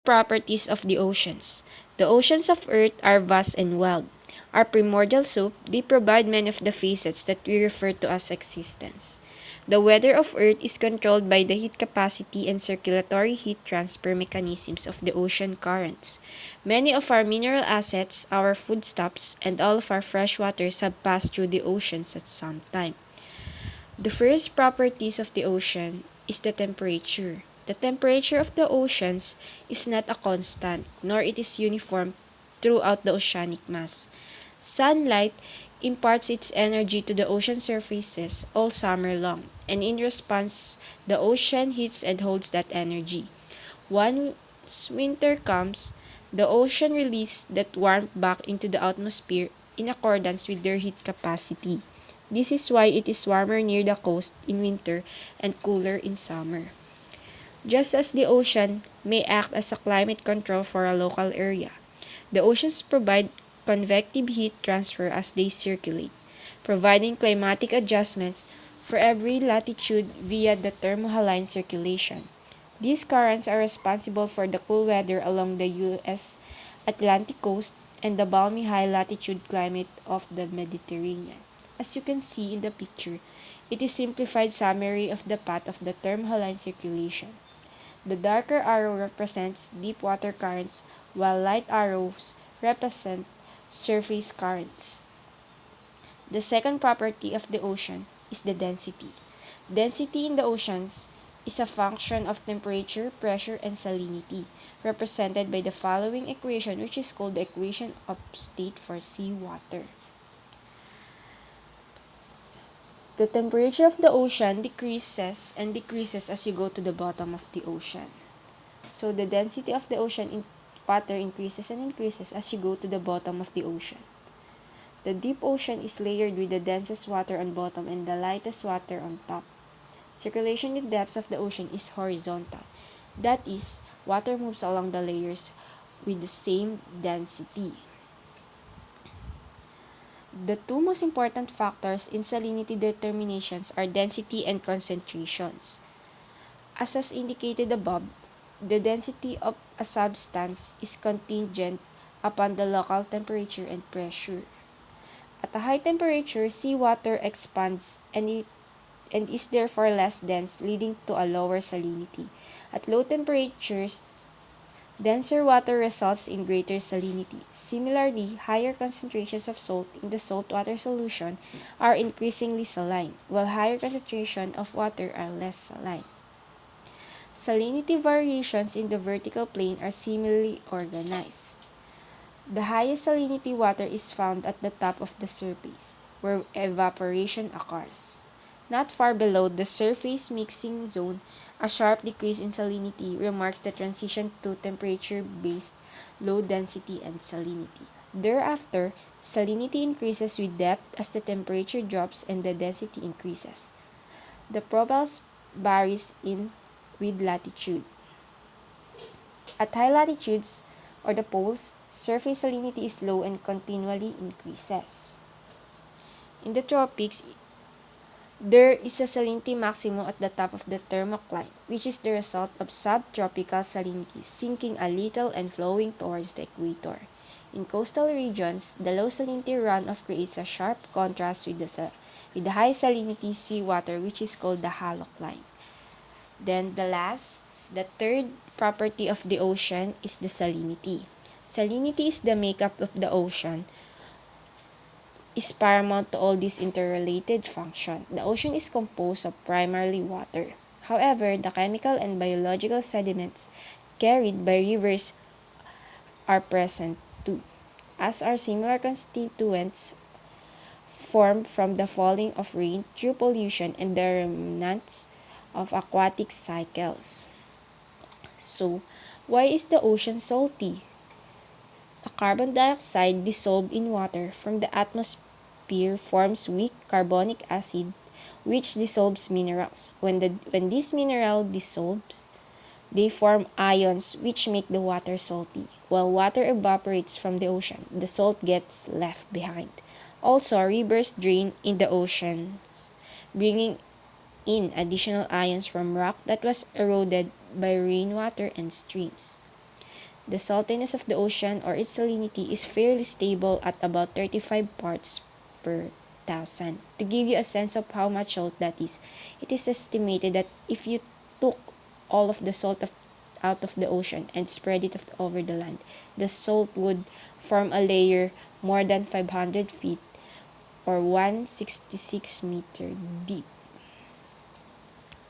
Properties of the oceans. The oceans of Earth are vast and wild. Our primordial soup, they provide many of the facets that we refer to as existence. The weather of Earth is controlled by the heat capacity and circulatory heat transfer mechanisms of the ocean currents. Many of our mineral assets, our foodstuffs, and all of our fresh waters have passed through the oceans at some time. The first properties of the ocean is the temperature. The temperature of the oceans is not a constant, nor it is uniform throughout the oceanic mass. Sunlight imparts its energy to the ocean surfaces all summer long, and in response, the ocean heats and holds that energy. Once winter comes, the ocean releases that warmth back into the atmosphere in accordance with their heat capacity. This is why it is warmer near the coast in winter and cooler in summer. Just as the ocean may act as a climate control for a local area, the oceans provide convective heat transfer as they circulate, providing climatic adjustments for every latitude via the thermohaline circulation. These currents are responsible for the cool weather along the U.S. Atlantic coast and the balmy high latitude climate of the Mediterranean. As you can see in the picture, it is a simplified summary of the path of the thermohaline circulation. The darker arrow represents deep water currents, while light arrows represent surface currents. The second property of the ocean is the density. Density in the oceans is a function of temperature, pressure, and salinity, represented by the following equation, which is called the equation of state for seawater. The temperature of the ocean decreases and decreases as you go to the bottom of the ocean. So the density of the ocean water increases and increases as you go to the bottom of the ocean. The deep ocean is layered with the densest water on bottom and the lightest water on top. Circulation in the depths of the ocean is horizontal. That is, water moves along the layers with the same density. The two most important factors in salinity determinations are density and concentrations. As indicated above, the density of a substance is contingent upon the local temperature and pressure. At a high temperature, seawater expands and is therefore less dense, leading to a lower salinity. At low temperatures, denser water results in greater salinity. Similarly, higher concentrations of salt in the saltwater solution are increasingly saline, while higher concentrations of water are less saline. Salinity variations in the vertical plane are similarly organized. The highest salinity water is found at the top of the surface, where evaporation occurs. Not far below the surface mixing zone, a sharp decrease in salinity remarks the transition to temperature-based low density and salinity. Thereafter, salinity increases with depth as the temperature drops and the density increases. The profiles varies with latitude. At high latitudes, or the poles, surface salinity is low and continually increases. In the tropics, there is a salinity maximum at the top of the thermocline, which is the result of subtropical salinity sinking a little and flowing towards the equator. In coastal regions, the low salinity runoff creates a sharp contrast with the high salinity seawater, which is called the halocline. Then the third property of the ocean is the salinity. Salinity is the makeup of the ocean, is paramount to all these interrelated functions. The ocean is composed of primarily water. However, the chemical and biological sediments carried by rivers are present too, as are similar constituents formed from the falling of rain through pollution and the remnants of aquatic cycles. So, why is the ocean salty? The carbon dioxide dissolved in water from the atmosphere forms weak carbonic acid, which dissolves minerals. When this mineral dissolves, they form ions which make the water salty. While water evaporates from the ocean, the salt gets left behind. Also, rivers drain in the oceans, bringing in additional ions from rock that was eroded by rainwater and streams. The saltiness of the ocean or its salinity is fairly stable at about 35 parts per thousand. To give you a sense of how much salt that is, it is estimated that if you took all of the salt out of the ocean and spread it over the land, the salt would form a layer more than 500 feet or 166 meter deep.